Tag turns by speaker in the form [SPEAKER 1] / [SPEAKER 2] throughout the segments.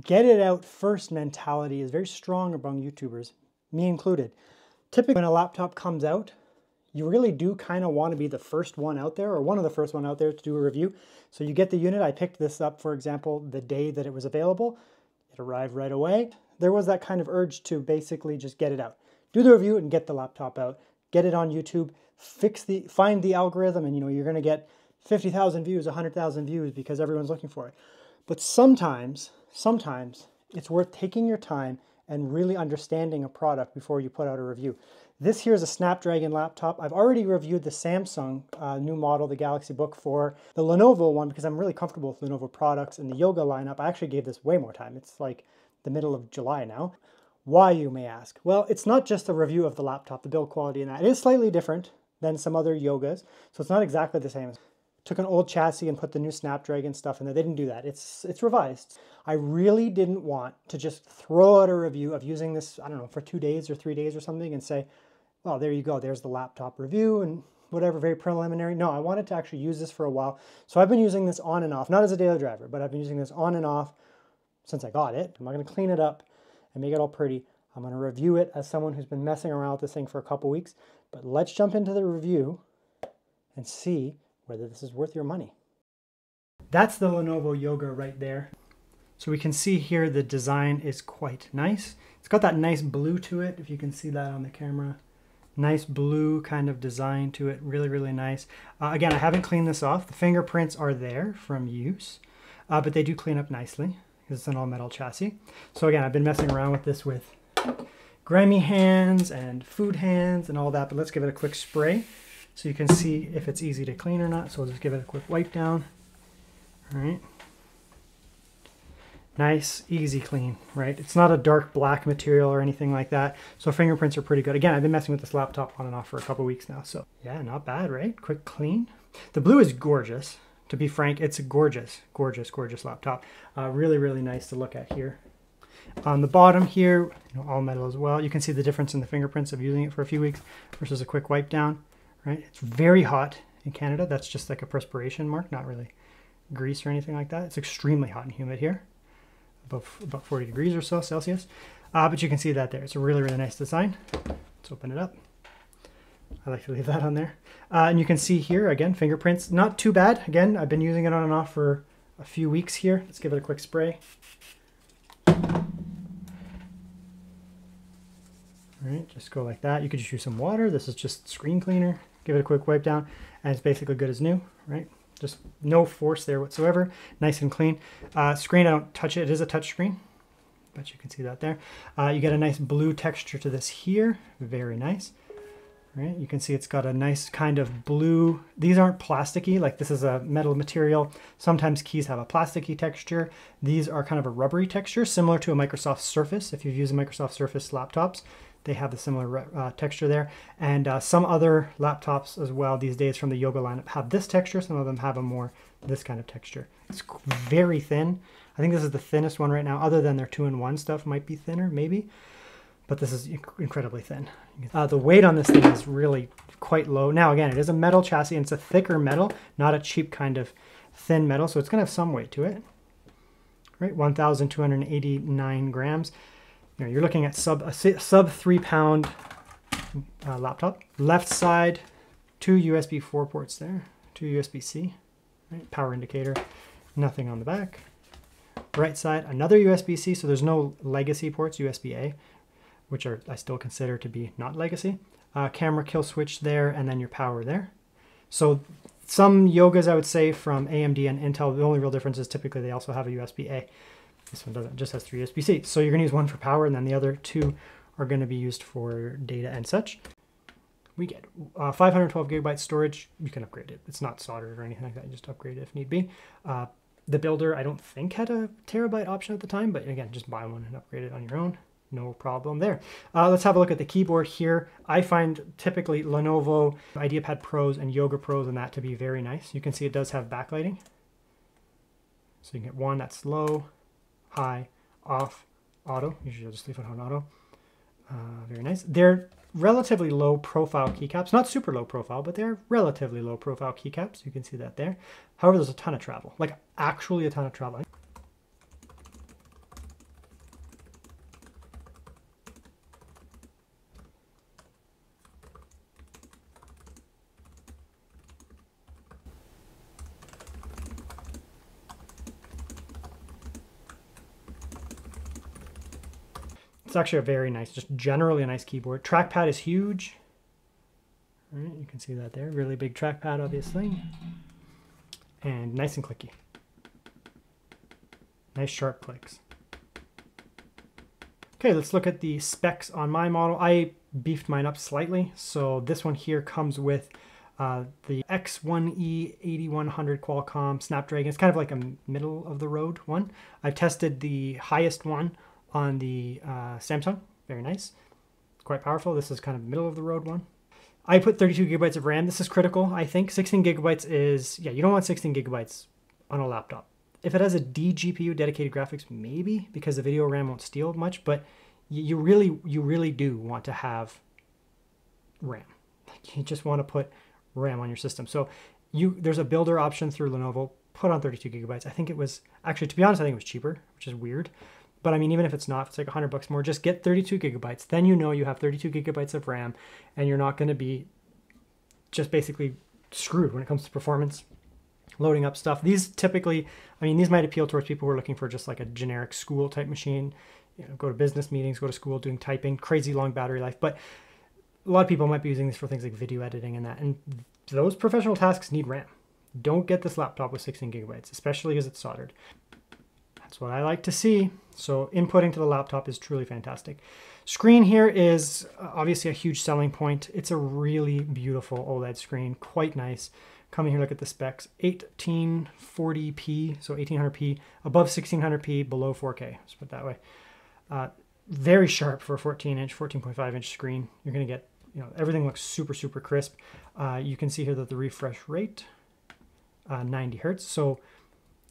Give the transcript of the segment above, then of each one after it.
[SPEAKER 1] get it out first mentality is very strong among YouTubers, me included. Typically when a laptop comes out, you really do kind of want to be the first one out there, or one of the first one out there to do a review. So you get the unit. I picked this up, for example, the day that it was available. It arrived right away. There was that kind of urge to basically just get it out. Do the review and get the laptop out. Get it on YouTube, find the algorithm, and you're going to get 50,000 views, 100,000 views because everyone's looking for it. But sometimes it's worth taking your time and really understanding a product before you put out a review. This here is a Snapdragon laptop. I've already reviewed the Samsung new model, the Galaxy Book 4. The Lenovo one, because I'm really comfortable with Lenovo products and the Yoga lineup, I actually gave this way more time. It's like the middle of July now. Why, you may ask? Well, it's not just a review of the laptop, the build quality and that. It is slightly different than some other Yogas, so it's not exactly the same. Took an old chassis and put the new Snapdragon stuff in there. They didn't do that. It's revised. I really didn't want to just throw out a review of using this, I don't know, for 2 days or 3 days or something and say, well, there you go. There's the laptop review and whatever, very preliminary. No, I wanted to actually use this for a while. So I've been using this on and off, not as a daily driver, but I've been using this on and off since I got it. I'm not going to clean it up and make it all pretty. I'm going to review it as someone who's been messing around with this thing for a couple weeks. But let's jump into the review and see whether this is worth your money. That's the Lenovo Yoga right there. So we can see here the design is quite nice. It's got that nice blue to it, if you can see that on the camera. Nice blue kind of design to it, really, really nice. Again, I haven't cleaned this off. The fingerprints are there from use, but they do clean up nicely because it's an all metal chassis. So again, I've been messing around with this with grimy hands and food hands and all that, but let's give it a quick spray so you can see if it's easy to clean or not. So we'll just give it a quick wipe down. All right. Nice, easy clean, right? It's not a dark black material or anything like that. So fingerprints are pretty good. Again, I've been messing with this laptop on and off for a couple weeks now. So yeah, not bad, right? Quick clean. The blue is gorgeous. To be frank, it's a gorgeous, gorgeous, gorgeous laptop. Really, really nice to look at here. On the bottom here, all metal as well. You can see the difference in the fingerprints of using it for a few weeks versus a quick wipe down, right? It's very hot in Canada. That's just like a perspiration mark, not really grease or anything like that. It's extremely hot and humid here. About 40 degrees or so Celsius. But you can see that there. It's a really, really nice design. Let's open it up. I like to leave that on there. And you can see here, again, fingerprints. Not too bad. Again, I've been using it on and off for a few weeks here. Let's give it a quick spray. All right, just go like that. You could just use some water. This is just screen cleaner. Give it a quick wipe down, and it's basically good as new, right? Just no force there whatsoever. Nice and clean. Screen, I don't touch it. It is a touch screen, but you can see that there. You get a nice blue texture to this here. Very nice. Right? You can see it's got a nice kind of blue. These aren't plasticky, like this is a metal material. Sometimes keys have a plasticky texture. These are kind of a rubbery texture, similar to a Microsoft Surface. If you've used Microsoft Surface laptops, they have the similar texture there. And some other laptops as well these days from the Yoga lineup have this texture. Some of them have a more this kind of texture. It's very thin. I think this is the thinnest one right now, other than their 2-in-1 stuff might be thinner, maybe. But this is incredibly thin. The weight on this thing is really quite low. Now, again, it is a metal chassis, and it's a thicker metal, not a cheap kind of thin metal, so it's going to have some weight to it. Right, 1,289 grams. You're looking at sub 3 pound laptop. Left side, 2 USB 4 ports there, 2 USB-C, right? Power indicator, nothing on the back. Right side, another USB-C, so there's no legacy ports, USB-A, which are I still consider to be not legacy. Camera kill switch there, and then your power there. So some Yogas, I would say, from AMD and Intel, the only real difference is typically they also have a USB-A. This one doesn't, just has 3 USB-C. So you're going to use one for power, and then the other 2 are going to be used for data and such. We get 512 gigabytes storage. You can upgrade it. It's not soldered or anything like that. You just upgrade it if need be. The builder, I don't think, had a terabyte option at the time, but again, just buy one and upgrade it on your own. No problem there. Let's have a look at the keyboard here. I find typically Lenovo IdeaPad Pros and Yoga Pros and that to be very nice. You can see it does have backlighting. So you can get one that's low, high, off, auto. Usually I'll just leave it on auto. Very nice. They're relatively low profile keycaps. Not super low profile, but they're relatively low profile keycaps. You can see that there. However, there's a ton of travel, like actually a ton of travel. It's actually a very nice, just generally a nice keyboard. Trackpad is huge. All right, you can see that there. Really big trackpad, obviously. And nice and clicky. Nice sharp clicks. Okay, let's look at the specs on my model. I beefed mine up slightly. So this one here comes with the X1E 8100 Qualcomm Snapdragon. It's kind of like a middle of the road one. I've tested the highest one on the Samsung. Very nice. It's quite powerful. This is kind of middle of the road one. I put 32 gigabytes of RAM. This is critical, I think. 16 gigabytes is, yeah, you don't want 16 gigabytes on a laptop. If it has a DGPU, dedicated graphics, maybe, because the video RAM won't steal much, but you really do want to have RAM. Like, you just want to put RAM on your system. So there's a builder option through Lenovo. Put on 32 gigabytes. I think it was, actually, to be honest, I think it was cheaper, which is weird. But I mean, even if it's not, if it's like $100 more, just get 32 gigabytes. Then you know you have 32 gigabytes of RAM, and you're not going to be just basically screwed when it comes to performance, loading up stuff. These typically, I mean, these might appeal towards people who are looking for just like a generic school type machine, you know, go to business meetings, go to school, doing typing, crazy long battery life. But a lot of people might be using this for things like video editing and that. And those professional tasks need RAM. Don't get this laptop with 16 gigabytes, especially as it's soldered. That's what I like to see. So inputting to the laptop is truly fantastic. Screen here is obviously a huge selling point. It's a really beautiful OLED screen, quite nice. Come in here, look at the specs. 1840p, so 1800p, above 1600p, below 4K. Let's put it that way. Very sharp for a 14-inch, 14.5-inch screen. You're going to get, you know, everything looks super, super crisp. You can see here that the refresh rate, 90 hertz. So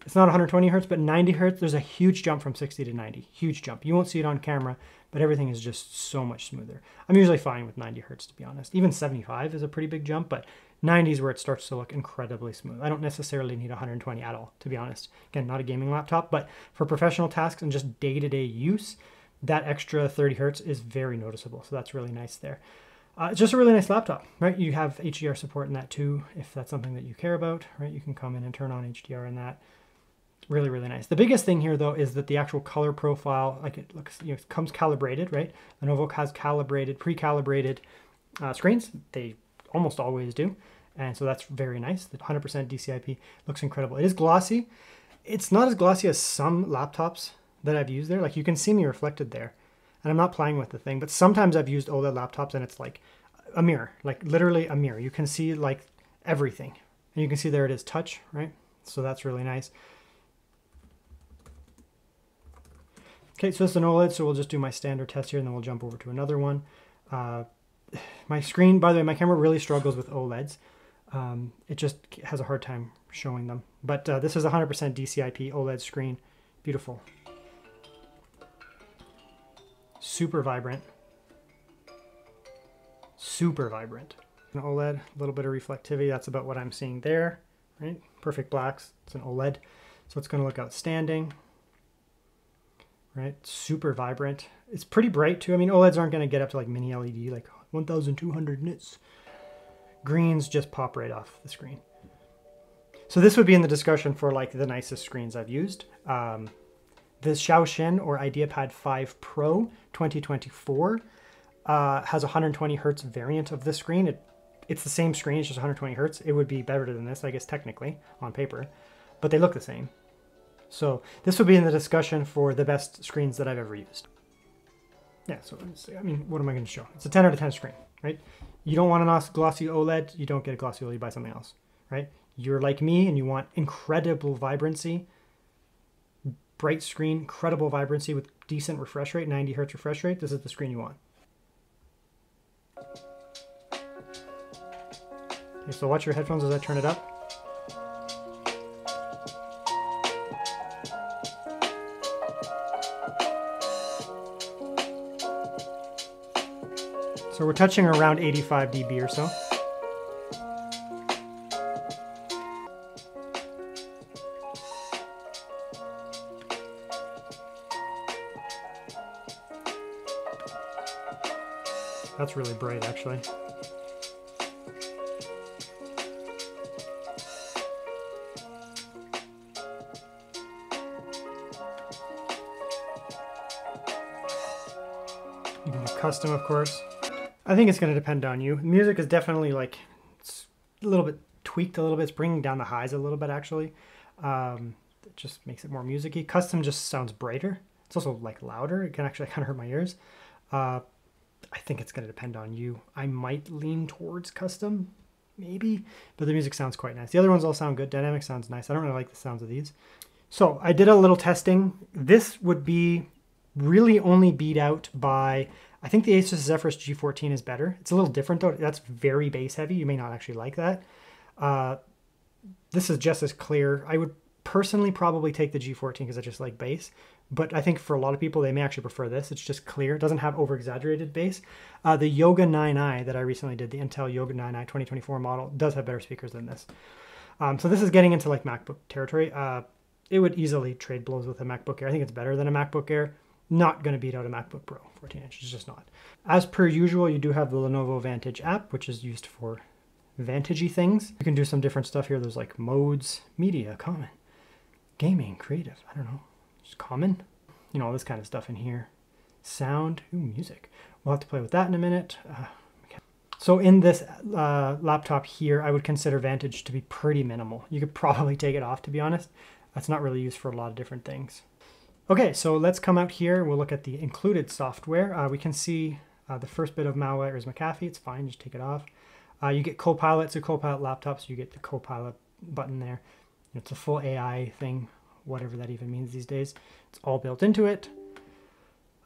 [SPEAKER 1] it's not 120 hertz, but 90 hertz. There's a huge jump from 60 to 90. Huge jump. You won't see it on camera, but everything is just so much smoother. I'm usually fine with 90 hertz, to be honest. Even 75 is a pretty big jump, but 90 is where it starts to look incredibly smooth. I don't necessarily need 120 at all, to be honest. Again, not a gaming laptop, but for professional tasks and just day-to-day use, that extra 30 hertz is very noticeable. So that's really nice there. It's just a really nice laptop, right? You have HDR support in that too, if that's something that you care about, right? You can come in and turn on HDR in that. Really, really nice. The biggest thing here, though, is that the actual color profile, like it looks, you know, it comes calibrated, right? Lenovo has calibrated, pre-calibrated screens. They almost always do. And so that's very nice. The 100% DCI-P looks incredible. It is glossy. It's not as glossy as some laptops that I've used there. Like, you can see me reflected there. And I'm not playing with the thing, but sometimes I've used OLED laptops and it's like a mirror, like literally a mirror. You can see like everything. And you can see there it is touch, right? So that's really nice. Okay, so it's an OLED, so we'll just do my standard test here and then we'll jump over to another one. My screen, by the way, my camera really struggles with OLEDs. It just has a hard time showing them. But this is 100% DCI-P OLED screen. Beautiful. Super vibrant. Super vibrant. An OLED, a little bit of reflectivity. That's about what I'm seeing there, right? Perfect blacks. It's an OLED, so it's going to look outstanding. Right, super vibrant. It's pretty bright too. I mean, OLEDs aren't going to get up to like mini LED, like 1,200 nits. Greens just pop right off the screen. So this would be in the discussion for like the nicest screens I've used. This Xiaoshen or IdeaPad 5 Pro 2024 has a 120 hertz variant of this screen. It's the same screen, it's just 120 hertz. It would be better than this, I guess, technically on paper, but they look the same. So this would be in the discussion for the best screens that I've ever used. Yeah, so I mean, what am I going to show? It's a 10 out of 10 screen, right? You don't want a glossy OLED, you don't get a glossy OLED, you buy something else, right? You're like me and you want incredible vibrancy, bright screen, incredible vibrancy with decent refresh rate, 90 hertz refresh rate. This is the screen you want. Okay, so watch your headphones as I turn it up. So we're touching around 85 dB or so. That's really bright, actually. You can do custom, of course. I think it's going to depend on you. Music is definitely like, it's a little bit tweaked a little bit. It's bringing down the highs a little bit, actually. It just makes it more music-y. Custom just sounds brighter. It's also like louder. It can actually kind of hurt my ears. I think it's going to depend on you. I might lean towards custom, maybe, but the music sounds quite nice. The other ones all sound good. Dynamic sounds nice. I don't really like the sounds of these. So I did a little testing. This would be really only beat out by, I think the Asus Zephyrus G14 is better. It's a little different though. That's very bass heavy. You may not actually like that. This is just as clear. I would personally probably take the G14 because I just like bass. But I think for a lot of people, they may actually prefer this. It's just clear. It doesn't have over-exaggerated bass. The Yoga 9i that I recently did, the Intel Yoga 9i 2024 model, does have better speakers than this. So this is getting into like MacBook territory. It would easily trade blows with a MacBook Air. I think it's better than a MacBook Air. Not going to beat out a MacBook Pro 14 inches, just not. As per usual, you do have the Lenovo Vantage app, which is used for Vantage-y things. You can do some different stuff here. There's like modes, media, common, gaming, creative, I don't know. Just common, you know, all this kind of stuff in here. Sound, ooh, music. We'll have to play with that in a minute. Okay. So in this laptop here, I would consider Vantage to be pretty minimal. You could probably take it off, to be honest. That's not really used for a lot of different things. Okay, so let's come out here. We'll look at the included software. We can see the first bit of malware is McAfee. It's fine, just take it off. You get Copilot, so Copilot laptops, you get the Copilot button there. It's a full AI thing, whatever that even means these days. It's all built into it.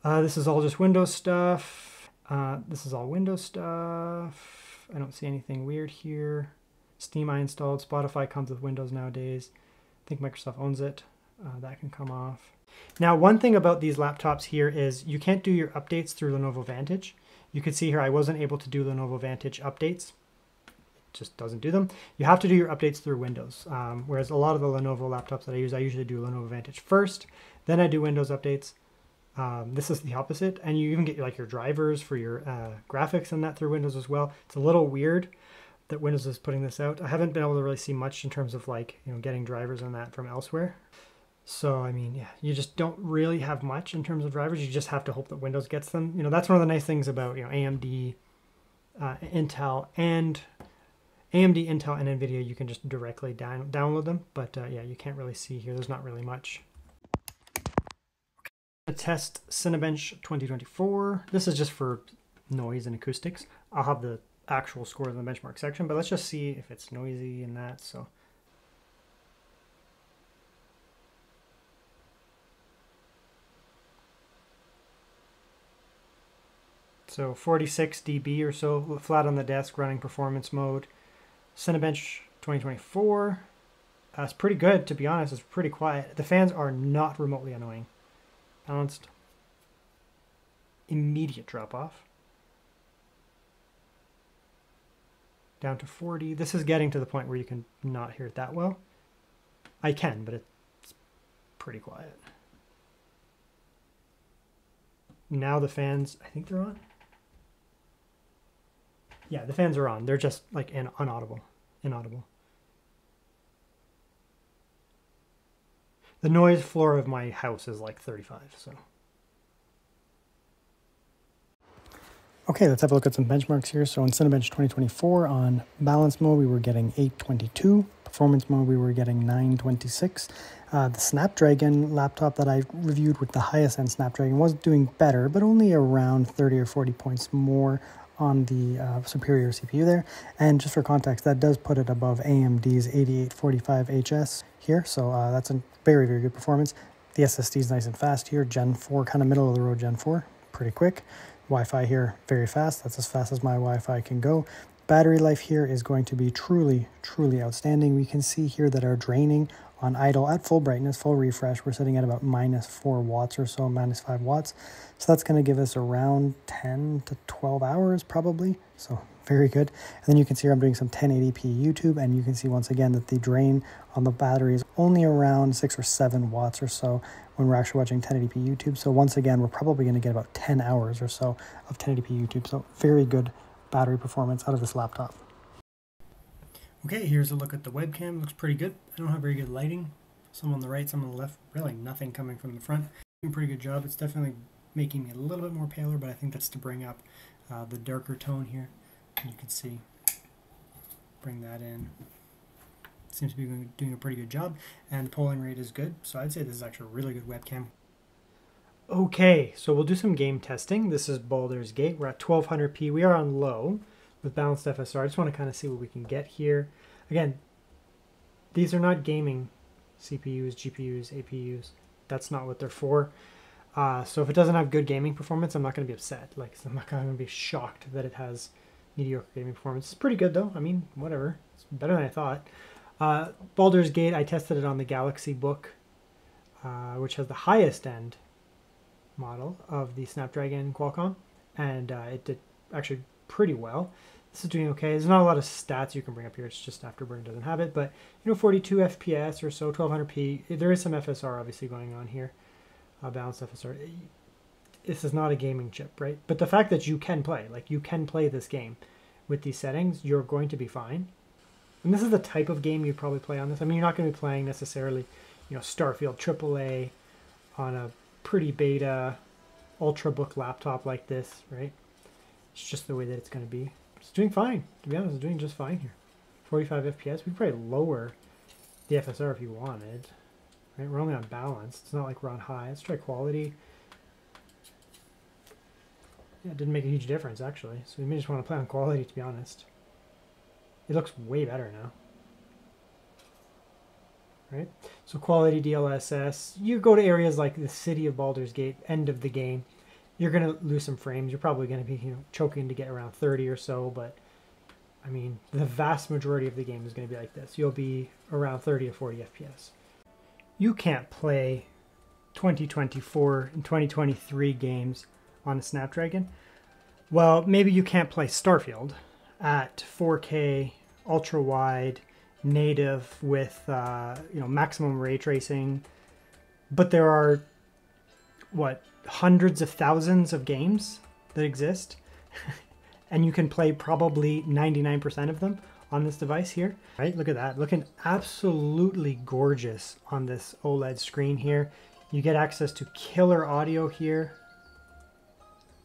[SPEAKER 1] This is all just Windows stuff. This is all Windows stuff. I don't see anything weird here. Steam I installed. Spotify comes with Windows nowadays. I think Microsoft owns it. That can come off. Now, one thing about these laptops here is you can't do your updates through Lenovo Vantage. You can see here I wasn't able to do Lenovo Vantage updates. Just doesn't do them. You have to do your updates through Windows. Whereas a lot of the Lenovo laptops that I use, I usually do Lenovo Vantage first, then I do Windows updates. This is the opposite, and you even get like your drivers for your graphics and that through Windows as well. It's a little weird that Windows is putting this out. I haven't been able to really see much in terms of like, you know, getting drivers on that from elsewhere. So, I mean, yeah, you just don't really have much in terms of drivers. You just have to hope that Windows gets them. You know, that's one of the nice things about, you know, AMD, Intel, and NVIDIA, you can just directly download them. But yeah, you can't really see here. There's not really much. Okay. Test Cinebench 2024. This is just for noise and acoustics. I'll have the actual scores in the benchmark section, but let's just see if it's noisy in that. So 46 dB or so, flat on the desk, running performance mode. Cinebench 2024. It's pretty good, to be honest. It's pretty quiet. The fans are not remotely annoying. Balanced. Immediate drop off. Down to 40. This is getting to the point where you can not hear it that well. I can, but it's pretty quiet. Now the fans, I think they're on. Yeah, the fans are on. They're just like inaudible. The noise floor of my house is like 35, so. Okay, let's have a look at some benchmarks here. So in Cinebench 2024 on balance mode, we were getting 822. Performance mode, we were getting 926. The Snapdragon laptop that I reviewed with the highest end Snapdragon was doing better, but only around 30 or 40 points more on the superior CPU there. And just for context, that does put it above AMD's 8845HS here. So that's a very, very good performance. The SSD is nice and fast here. Gen 4, kind of middle of the road Gen 4, pretty quick. Wi-Fi here, very fast. That's as fast as my Wi-Fi can go. Battery life here is going to be truly, truly outstanding. We can see here that our draining on idle at full brightness, full refresh, we're sitting at about -4 watts or so, -5 watts. So that's going to give us around 10 to 12 hours probably. So very good. And then you can see here I'm doing some 1080p YouTube, and you can see once again that the drain on the battery is only around 6 or 7 watts or so when we're actually watching 1080p YouTube. So once again, we're probably going to get about 10 hours or so of 1080p YouTube. So very good battery performance out of this laptop. Okay, here's a look at the webcam. Looks pretty good. I don't have very good lighting. Some on the right, some on the left. Really nothing coming from the front. Doing a pretty good job. It's definitely making me a little bit more paler, but I think that's to bring up the darker tone here. And you can see, bring that in. Seems to be doing a pretty good job, and the polling rate is good, so I'd say this is actually a really good webcam. Okay, so we'll do some game testing. This is Baldur's Gate. We're at 1200p. We are on low with balanced FSR. I just want to kind of see what we can get here. Again, these are not gaming CPUs, GPUs, APUs. That's not what they're for. So if it doesn't have good gaming performance, I'm not going to be upset. Like, I'm not going to be shocked that it has mediocre gaming performance. It's pretty good though. I mean, whatever. It's better than I thought. Baldur's Gate, I tested it on the Galaxy Book, which has the highest end model of the Snapdragon Qualcomm, and it did actually pretty well. This is doing okay. There's not a lot of stats you can bring up here. It's just Afterburn doesn't have it, but 42 FPS or so, 1200p. There is some FSR obviously going on here, balanced FSR. This is not a gaming chip, right? But the fact that you can play, like you can play this game with these settings, you're going to be fine. And this is the type of game you'd probably play on this. I mean, you're not going to be playing necessarily, Starfield AAA on a pretty beta Ultrabook laptop like this, right? It's just the way that it's going to be. It's doing fine. To be honest, it's doing just fine here. 45 FPS. We could probably lower the FSR if you wanted. Right? We're only on balance. It's not like we're on high. Let's try quality. Yeah, it didn't make a huge difference, actually. So we may just want to play on quality, to be honest. It looks way better now. Right? So quality DLSS. You go to areas like the city of Baldur's Gate, end of the game, you're going to lose some frames. You're probably going to be choking to get around 30 or so, but I mean, the vast majority of the game is going to be like this. You'll be around 30 to 40 FPS. You can't play 2024 and 2023 games on a Snapdragon. Well, maybe you can't play Starfield at 4K, ultra wide, native with maximum ray tracing, but there are hundreds of thousands of games that exist, and you can play probably 99% of them on this device here. Right, look at that, looking absolutely gorgeous on this OLED screen here. You get access to killer audio here.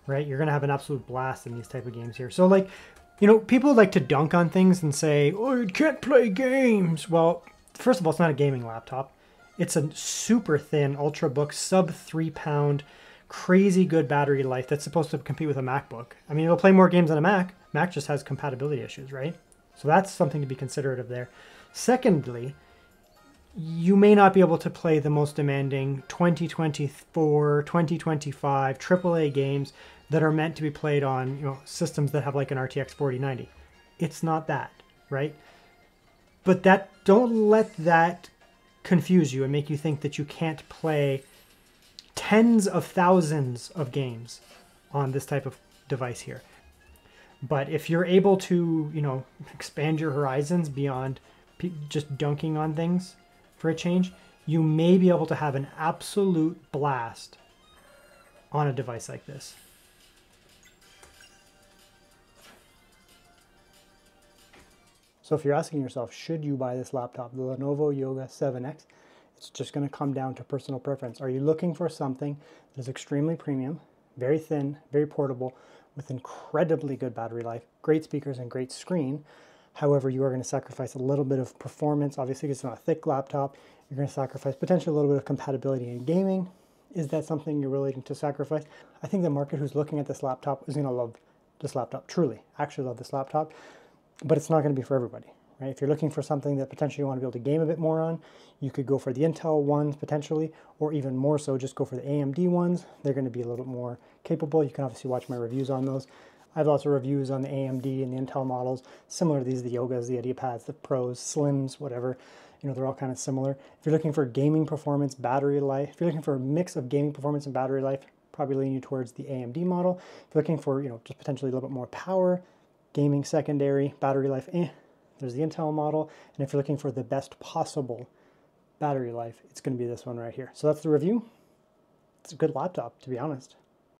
[SPEAKER 1] Right, you're gonna have an absolute blast in these type of games here. So like, people like to dunk on things and say, oh, you can't play games. Well, first of all, it's not a gaming laptop. It's a super thin Ultrabook, sub 3 pound, crazy good battery life that's supposed to compete with a MacBook. I mean, it'll play more games than a Mac. Mac just has compatibility issues, right? So that's something to be considerate of there. Secondly, you may not be able to play the most demanding 2024, 2025 AAA games that are meant to be played on systems that have like an RTX 4090. It's not that, right? But don't let that confuse you and make you think that you can't play tens of thousands of games on this type of device here. But if you're able to, expand your horizons beyond just dunking on things for a change, you may be able to have an absolute blast on a device like this. So if you're asking yourself, should you buy this laptop, the Lenovo Yoga 7X, it's just going to come down to personal preference. Are you looking for something that is extremely premium, very thin, very portable, with incredibly good battery life, great speakers, and great screen? However, you are going to sacrifice a little bit of performance. Obviously, it's not a thick laptop. You're going to sacrifice potentially a little bit of compatibility in gaming. Is that something you're willing to sacrifice? I think the market who's looking at this laptop is going to love this laptop, truly, actually love this laptop. But it's not going to be for everybody, right? If you're looking for something that potentially you want to be able to game a bit more on, you could go for the Intel ones potentially, or even more so, just go for the AMD ones. They're going to be a little bit more capable. You can obviously watch my reviews on those. I have lots of reviews on the AMD and the Intel models, similar to these, the Yogas, the IdeaPads, the Pros, Slims, whatever. They're all kind of similar. If you're looking for gaming performance, battery life, if you're looking for a mix of gaming performance and battery life, probably lean you towards the AMD model. If you're looking for, just potentially a little bit more power, gaming secondary, battery life, there's the Intel model. And if you're looking for the best possible battery life, it's going to be this one right here. So that's the review. It's a good laptop, to be honest.